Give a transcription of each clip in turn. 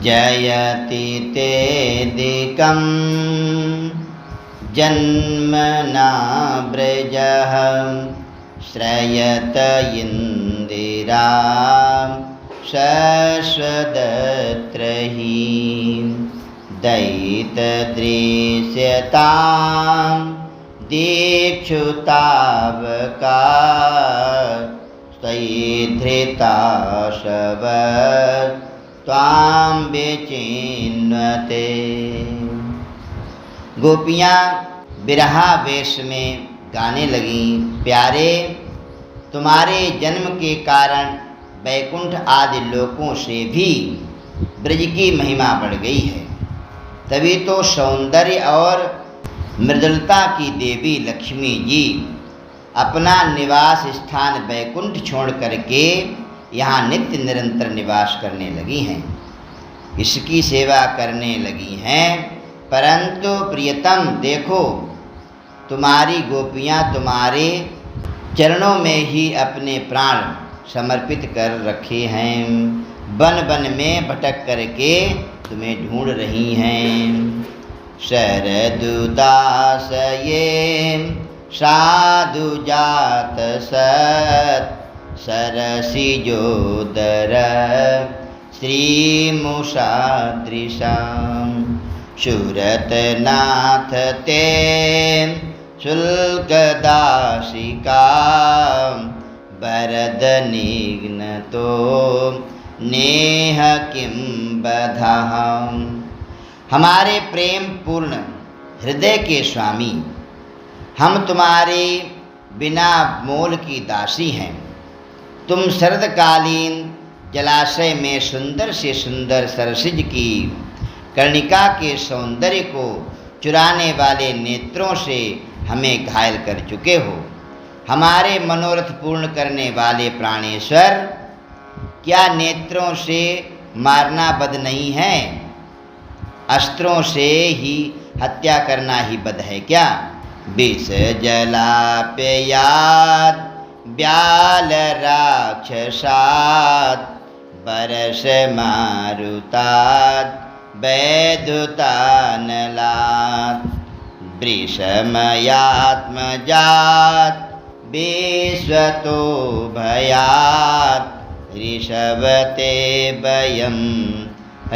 जयति तेदिकं जन्मना व्रजः श्रयत इंदिरा शश्वदत्रहि दयितदृश्यतां दीक्षुतावका धृताशव त्वां विचिन्वते। गोपियाँ बिरहा वेश में गाने लगीं, प्यारे तुम्हारे जन्म के कारण वैकुंठ आदि लोकों से भी ब्रज की महिमा बढ़ गई है। तभी तो सौंदर्य और मृदुलता की देवी लक्ष्मी जी अपना निवास स्थान वैकुंठ छोड़ करके यहाँ नित्य निरंतर निवास करने लगी हैं, इसकी सेवा करने लगी हैं। परंतु प्रियतम देखो, तुम्हारी गोपियाँ तुम्हारे चरणों में ही अपने प्राण समर्पित कर रखे हैं, वन वन में भटक करके तुम्हें ढूंढ रही हैं। शरदुदास ये साधु जात सत सरसिजोदर श्रीमुषादृशां सुरतनाथ ते शुल्कदासिका वरदनिघ्नतो नेह किं बधाम। हमारे प्रेम पूर्ण हृदय के स्वामी, हम तुम्हारे बिना मोल की दासी हैं। तुम शरदकालीन जलाशय में सुंदर से सुंदर सरसिज की कर्णिका के सौंदर्य को चुराने वाले नेत्रों से हमें घायल कर चुके हो। हमारे मनोरथ पूर्ण करने वाले प्राणेश्वर, क्या नेत्रों से मारना बद नहीं है? अस्त्रों से ही हत्या करना ही बद है क्या? विष जलाप्याद ब्याल राक्षसाद बरस मारुताद वैद्युतानलाद वृषमयात्मजात विश्वतो भयात ऋषभते वयं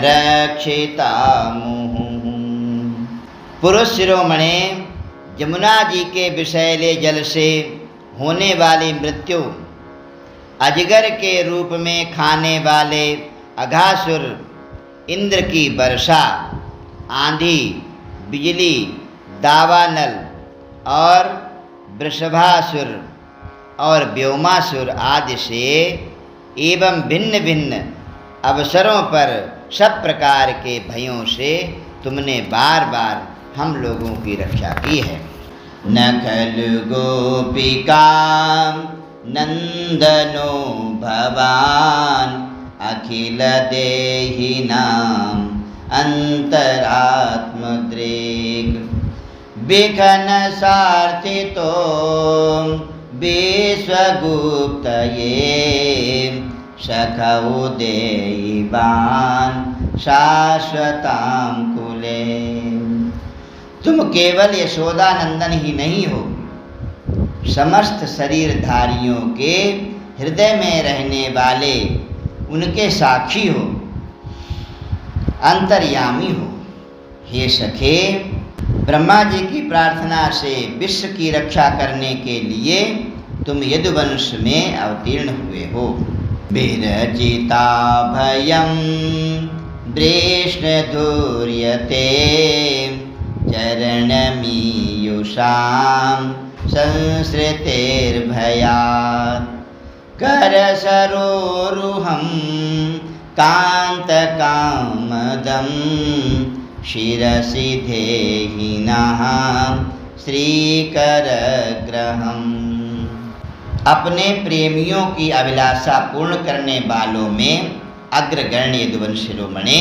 रक्षितामुहुः। पुरुष शिरोमणे यमुना जी के विषैले जल से होने वाली मृत्यु, अजगर के रूप में खाने वाले अघासुर, इंद्र की वर्षा, आंधी, बिजली, दावानल और वृषभासुर और व्योमासुर आदि से एवं भिन्न भिन्न अवसरों पर सब प्रकार के भयों से तुमने बार बार हम लोगों की रक्षा की है। न खलु गोपिका नंदनो भवान अखिल देहिनां अंतरात्मद्रेक विघ्न सार्थितो विश्वगुप्तये सखौ देवान शाश्वतां कुले। तुम केवल यशोदा नंदन ही नहीं हो, समस्त शरीरधारियों के हृदय में रहने वाले उनके साक्षी हो, अंतर्यामी हो। हे सखे, ब्रह्मा जी की प्रार्थना से विश्व की रक्षा करने के लिए तुम यदुवंश में अवतीर्ण हुए हो। विरचिता भयं वृष्णधूर्यते चरणमीयुषां संसृतेर्भयात् करसरोरुहं कान्तकामदं शिरसि देहिनः श्रीकरग्रहम्। अपने प्रेमियों की अभिलाषा पूर्ण करने वालों में अग्रगण्य यदुवंश शिरोमणे,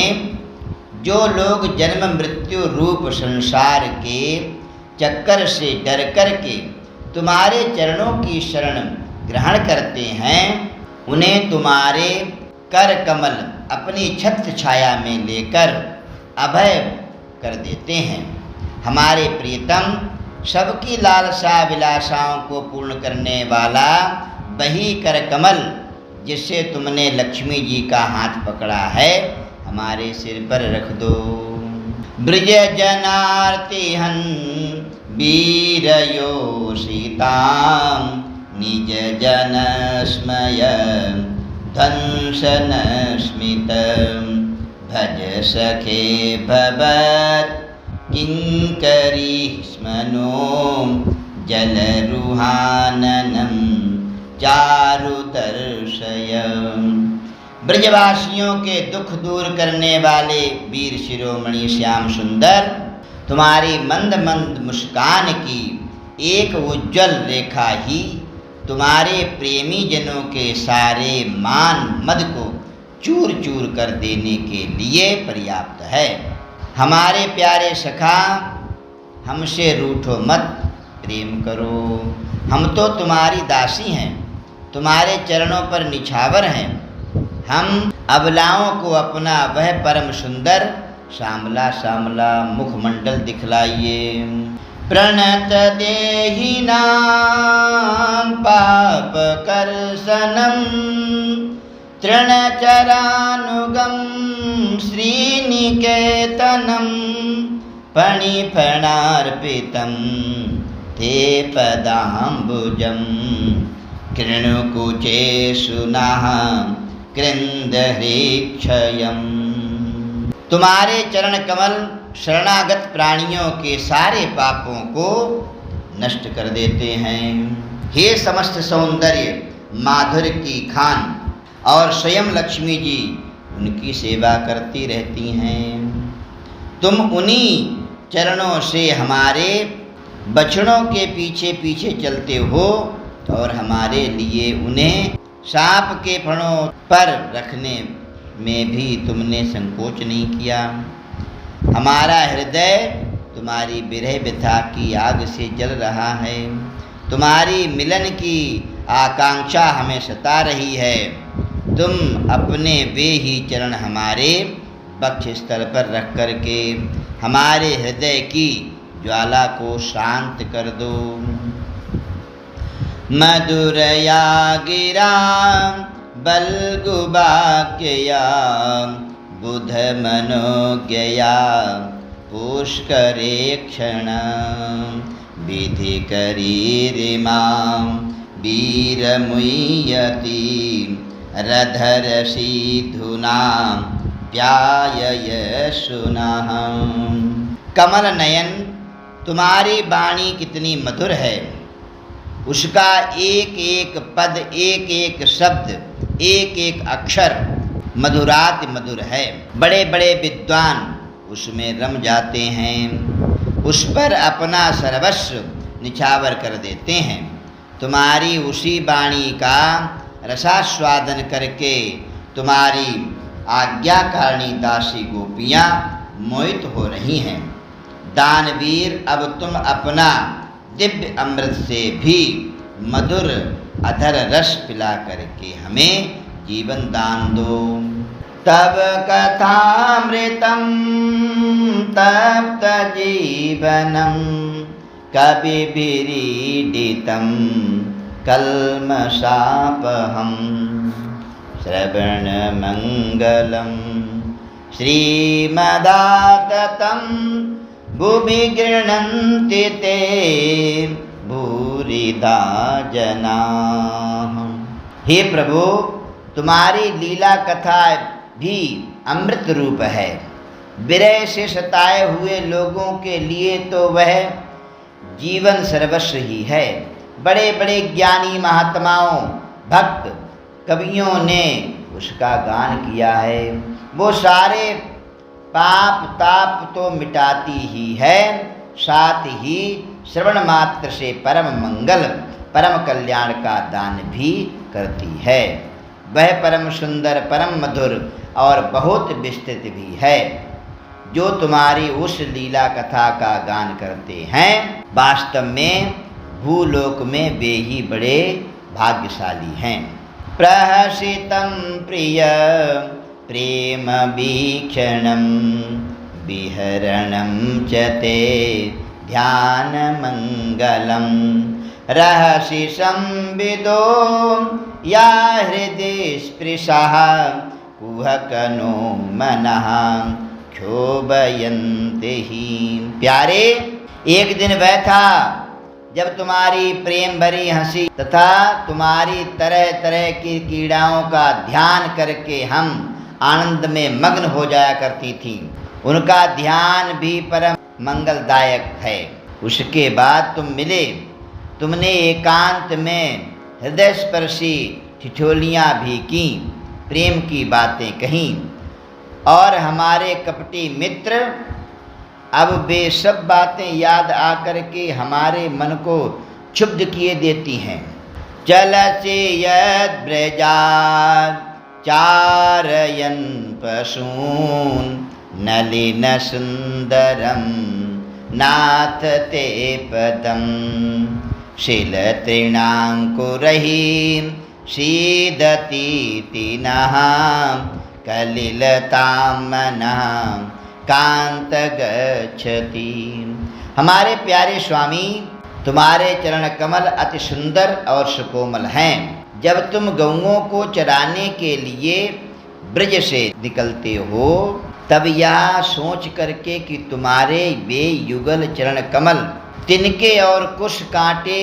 जो लोग जन्म मृत्यु रूप संसार के चक्कर से डर करके तुम्हारे चरणों की शरण ग्रहण करते हैं, उन्हें तुम्हारे कर कमल अपनी छत्र छाया में लेकर अभय कर देते हैं। हमारे प्रियतम सबकी लालसा विलासाओं को पूर्ण करने वाला वही कर कमल जिससे तुमने लक्ष्मी जी का हाथ पकड़ा है, हमारे सिर पर रख दो। ब्रज जनार्तिहन वीरयो सीताम निज जन स्मय ध्वंसन स्मित भज सखे भवत किंकरी स्मनो जलरुहाननम चारुदर्शय। ब्रजवासियों के दुख दूर करने वाले वीर शिरोमणि श्याम सुंदर, तुम्हारी मंद मंद मुस्कान की एक उज्जवल रेखा ही तुम्हारे प्रेमी जनों के सारे मान मद को चूर चूर कर देने के लिए पर्याप्त है। हमारे प्यारे सखा, हमसे रूठो मत, प्रेम करो। हम तो तुम्हारी दासी हैं, तुम्हारे चरणों पर निछावर हैं। हम अबलाओं को अपना वह परम सुंदर श्यामला श्यामला मुखमंडल दिखलाइए। प्रणत देहिनां पाप कर्षणं तृणचरानुगं श्रीनिकेतनं फणिफणार्पितं ते पदाम्बुजं कृणुकुचेषु नः कृन्दहृक्षयम्। तुम्हारे चरण कमल शरणागत प्राणियों के सारे पापों को नष्ट कर देते हैं। हे समस्त सौंदर्य माधुर्य की खान और स्वयं लक्ष्मी जी उनकी सेवा करती रहती हैं। तुम उन्हीं चरणों से हमारे बछड़ों के पीछे पीछे चलते हो और हमारे लिए उन्हें सांप के फणों पर रखने में भी तुमने संकोच नहीं किया। हमारा हृदय तुम्हारी विरह व्यथा की आग से जल रहा है। तुम्हारी मिलन की आकांक्षा हमें सता रही है। तुम अपने वे ही चरण हमारे वक्ष स्थल पर रख करके हमारे हृदय की ज्वाला को शांत कर दो। मधुरया गिरा बल्गुबाक्यया बुध मनोज्ञया पुष्करे क्षण विधि करीरिमां वीरमुय्यति रधरसीधुनां प्याययशुनः। कमल नयन, तुम्हारी वाणी कितनी मधुर है। उसका एक एक पद, एक एक शब्द, एक एक अक्षर मधुराति मधुर है। बड़े बड़े विद्वान उसमें रम जाते हैं, उस पर अपना सर्वस्व निछावर कर देते हैं। तुम्हारी उसी वाणी का रसास्वादन करके तुम्हारी आज्ञाकारिणी दासी गोपियाँ मोहित हो रही हैं। दानवीर, अब तुम अपना दिव्य अमृत से भी मधुर अधर रस पिला करके हमें जीवन दान दो। तब कथामृतं तप्त जीवनं कविभिरीडितं कल्मषापहं श्रवणमङ्गलं श्रीमदाततं भुवि गृह्णन्ति ते भूरिदा जनाः। हे प्रभु, तुम्हारी लीला कथा भी अमृत रूप है। विरह से सताए हुए लोगों के लिए तो वह जीवन सर्वस्व ही है। बड़े बड़े ज्ञानी महात्माओं, भक्त कवियों ने उसका गान किया है। वो सारे पाप ताप तो मिटाती ही है, साथ ही श्रवण मात्र से परम मंगल परम कल्याण का दान भी करती है। वह परम सुंदर, परम मधुर और बहुत विस्तृत भी है। जो तुम्हारी उस लीला कथा का गान करते हैं, वास्तव में भूलोक में वे ही बड़े भाग्यशाली हैं। प्रहसितं प्रिय प्रेम वीक्षणं विहरणं च ते ध्यानमङ्गलं रहसि संविदो या हृदि स्पृशः कुहकनो मनः क्षोभयन्ति ही। प्यारे, एक दिन वह था जब तुम्हारी प्रेम भरी हंसी तथा तुम्हारी तरह तरह की कीड़ाओं का ध्यान करके हम आनंद में मग्न हो जाया करती थी। उनका ध्यान भी परम मंगलदायक है। उसके बाद तुम मिले, तुमने एकांत में हृदय स्पर्शी ठिठोलियाँ भी की, प्रेम की बातें कहीं, और हमारे कपटी मित्र अब वे सब बातें याद आकर के हमारे मन को क्षुब्ध किए देती हैं। चलसि यद्व्रजात् चारयन् पशून् नलिन सुंदरं नाथ ते पदं शिलतृणाङ्कुरैः सीदतीति नः कलिलतां मनः कांत गच्छति। हमारे प्यारे स्वामी, तुम्हारे चरण कमल अति सुंदर और सुकोमल हैं। जब तुम गौओं को चराने के लिए ब्रज से निकलते हो तब यह सोच करके कि तुम्हारे वे युगल चरण कमल तिनके और कुश कांटे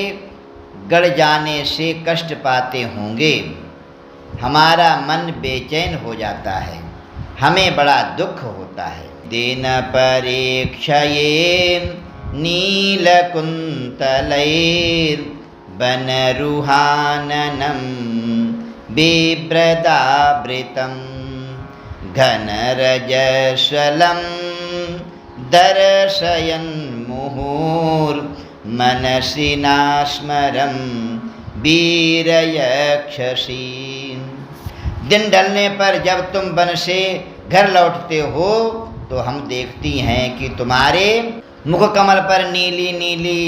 गड़ जाने से कष्ट पाते होंगे, हमारा मन बेचैन हो जाता है, हमें बड़ा दुख होता है। दिन परीक्षये नीलकुन्तलैर्वनरुहाननं बिभ्रदावृतं घनरजस्वलं दर्शयन् मुहुर्मनसि नास्मरं वीरयक्षसी। दिन ढलने पर जब तुम वन से घर लौटते हो तो हम देखती हैं कि तुम्हारे मुख कमल पर नीली नीली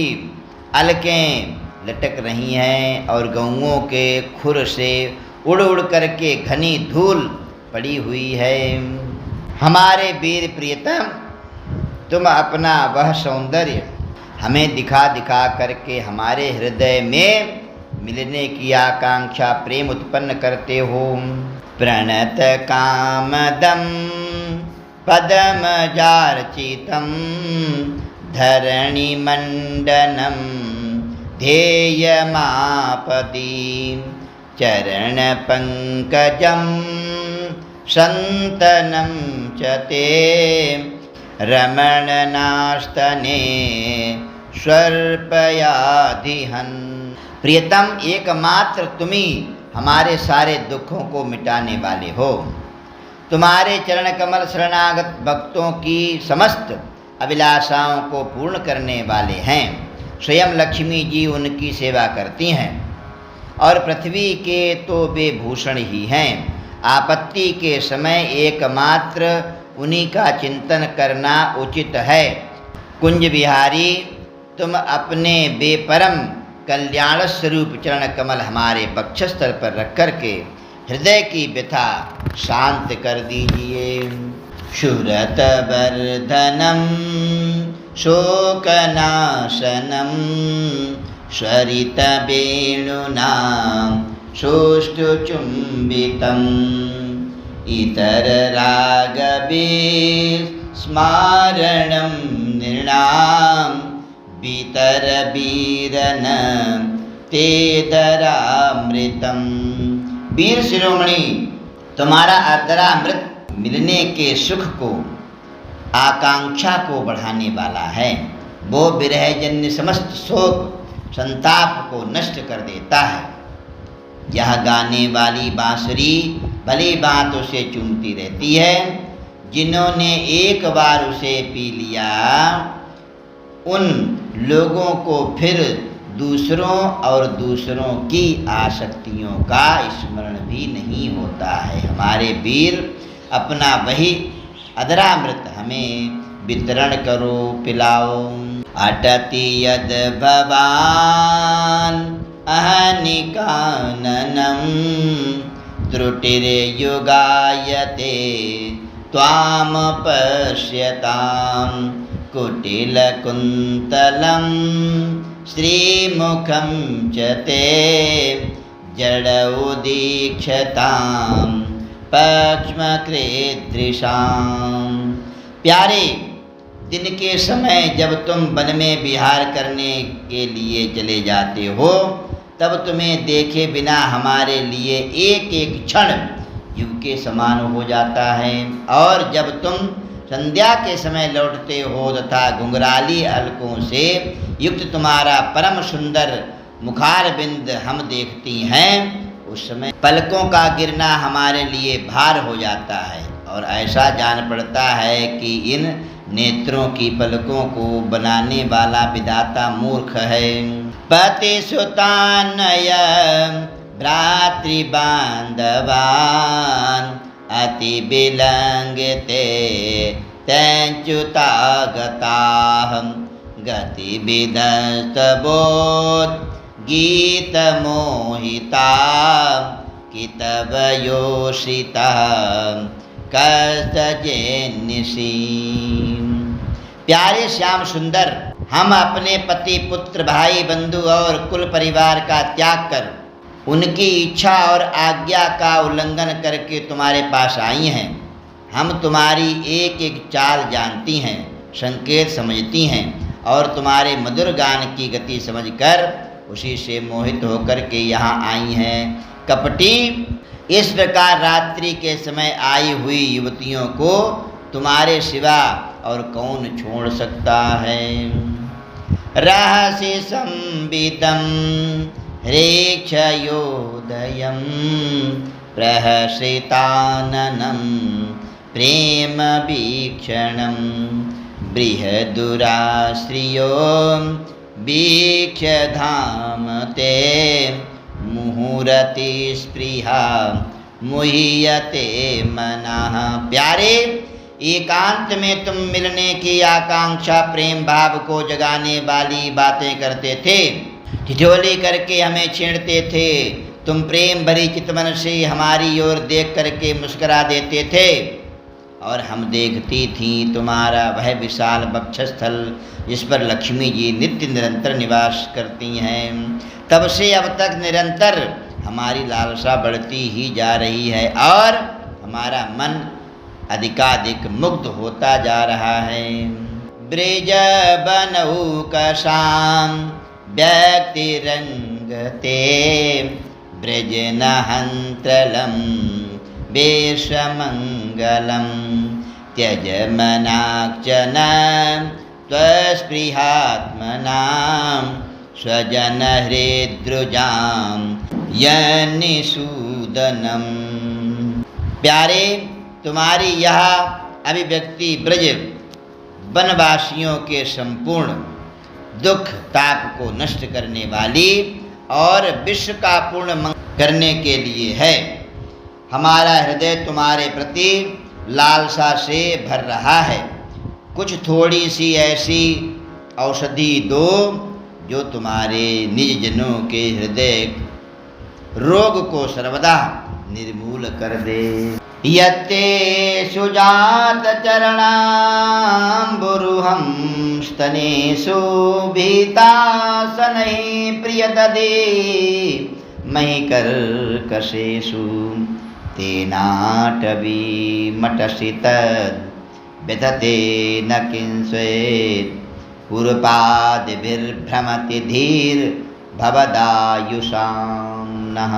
अलकें लटक रही हैं और गौओं के खुर से उड़ उड़ करके घनी धूल पड़ी हुई है। हमारे वीर प्रियतम, तुम अपना वह सौंदर्य हमें दिखा दिखा करके हमारे हृदय में मिलने की आकांक्षा प्रेम उत्पन्न करते हो। प्रणत कामदं पदमजार्चितं धरणिमण्डनं ध्येयमापदि चरणपङ्कजं सन्तनं च ते रमणनास्तने स्वर्पयाधिहन्। प्रियतम, एकमात्र तुम ही हमारे सारे दुखों को मिटाने वाले हो। तुम्हारे चरण कमल शरणागत भक्तों की समस्त अभिलाषाओं को पूर्ण करने वाले हैं। स्वयं लक्ष्मी जी उनकी सेवा करती हैं और पृथ्वी के तो वे भूषण ही हैं। आपत्ति के समय एकमात्र उन्हीं का चिंतन करना उचित है। कुंज विहारी, तुम अपने बेपरम कल्याण स्वरूप चरण कमल हमारे वक्षस्थल पर रख कर के हृदय की व्यथा शांत कर दीजिए। शुरत वर्धनम शोकनाशनम स्वरित वेणुना सुष्ठुचुंबितम इतर रागवे स्मारणं नृणां वितर वीरन तेदरामृतम। वीर शिरोमणि, तुम्हारा अदरामृत मिलने के सुख को, आकांक्षा को बढ़ाने वाला है। वो विरहजन्य समस्त शोक संताप को नष्ट कर देता है। यह गाने वाली बांसुरी भली बात उसे चूमती रहती है। जिन्होंने एक बार उसे पी लिया उन लोगों को फिर दूसरों और दूसरों की आसक्तियों का स्मरण भी नहीं होता है। हमारे वीर, अपना वही अधरामृत हमें वितरण करो, पिलाओ। अटति यद भवान अहनिकाननम त्रुटिर्युगायते त्वां पश्यतां कुटिलकुन्तलं श्रीमुखं च ते जडौ दीक्षतां पक्ष्मकृदृशां। प्यारे, दिन के समय जब तुम वन में विहार करने के लिए चले जाते हो, तब तुम्हें देखे बिना हमारे लिए एक एक क्षण युग के समान हो जाता है। और जब तुम संध्या के समय लौटते हो तथा घुंघराली अलकों से युक्त तुम्हारा परम सुंदर मुखारबिंद हम देखती हैं, उस समय पलकों का गिरना हमारे लिए भार हो जाता है और ऐसा जान पड़ता है कि इन नेत्रों की पलकों को बनाने वाला विधाता मूर्ख है। पति सुतानय भ्रातृबान्धवान् अति विलंघिते तैच्युतागताः गतिविदस्तबोध गीतमोहिता कितवयोषिता कस्तजेन्निशी। प्यारे श्याम सुंदर, हम अपने पति, पुत्र, भाई, बंधु और कुल परिवार का त्याग कर उनकी इच्छा और आज्ञा का उल्लंघन करके तुम्हारे पास आई हैं। हम तुम्हारी एक एक चाल जानती हैं, संकेत समझती हैं और तुम्हारे मधुर गान की गति समझकर उसी से मोहित होकर के यहाँ आई हैं। कपटी, इस प्रकार रात्रि के समय आई हुई युवतियों को तुम्हारे सिवा और कौन छोड़ सकता है। रहसि संवितं ह्रेक्षयोदयं प्रहसिताननं प्रेम वीक्षणं बृहदुराश्रियो वीक्ष्यधाम ते मुहुरति स्पृहा मुह्यते मनः। प्यारे, एकांत में तुम मिलने की आकांक्षा प्रेम भाव को जगाने वाली बातें करते थे, ठिठोली करके हमें छेड़ते थे। तुम प्रेम भरी चितवन से हमारी ओर देख करके मुस्कुरा देते थे और हम देखती थी तुम्हारा वह विशाल वक्षस्थल जिस पर लक्ष्मी जी नित्य निरंतर निवास करती हैं। तब से अब तक निरंतर हमारी लालसा बढ़ती ही जा रही है और हमारा मन अधिकाधिक मुग्ध होता जा रहा है। ब्रज बनौकसां व्यक्तिरंगते ब्रज नहंत्रलं वेशमंगलं त्यज मनाक्षन त्वस्पृहात्मनां स्वजन हृद्रुजां यनिषूदनम्। प्यारे, तुम्हारी यह अभिव्यक्ति ब्रज वनवासियों के संपूर्ण दुख ताप को नष्ट करने वाली और विश्व का पूर्ण मंगल करने के लिए है। हमारा हृदय तुम्हारे प्रति लालसा से भर रहा है। कुछ थोड़ी सी ऐसी औषधि दो जो तुम्हारे निज जनों के हृदय रोग को सर्वदा निर्मूल कर दे। यत्ते सुजात चरणाम्बुरुहं स्तनेषु भीतासनै प्रियतदे महिकर्कशेषु तेनाटवी मटसित व्यथते न किंस्वेत् पूर्वपादिभिर्भ्रमति धीर भवदायुषां नः।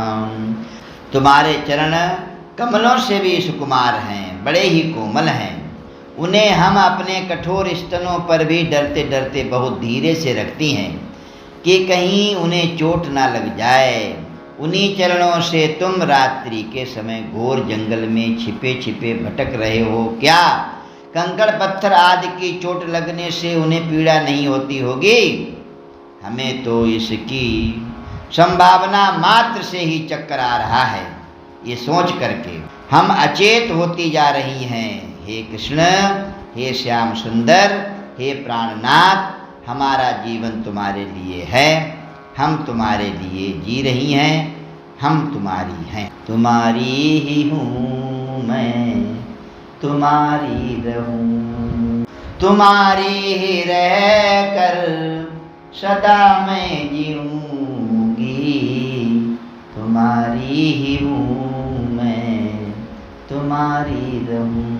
तुम्हारे चरण कमलों से भी सुकुमार हैं, बड़े ही कोमल हैं। उन्हें हम अपने कठोर स्तनों पर भी डरते डरते बहुत धीरे से रखती हैं कि कहीं उन्हें चोट ना लग जाए। उन्हीं चरणों से तुम रात्रि के समय घोर जंगल में छिपे छिपे भटक रहे हो। क्या कंकड़ पत्थर आदि की चोट लगने से उन्हें पीड़ा नहीं होती होगी? हमें तो इसकी संभावना मात्र से ही चक्कर आ रहा है। ये सोच करके हम अचेत होती जा रही हैं। हे कृष्ण, हे श्याम सुंदर, हे प्राणनाथ, हमारा जीवन तुम्हारे लिए है, हम तुम्हारे लिए जी रही हैं। हम तुम्हारी हैं। तुम्हारी ही हूँ मैं, तुम्हारी रहूँ, तुम्हारी ही रहकर सदा मैं जीऊँगी। तुम्हारी ही हूँ मैं, तुम्हारी रहूँ।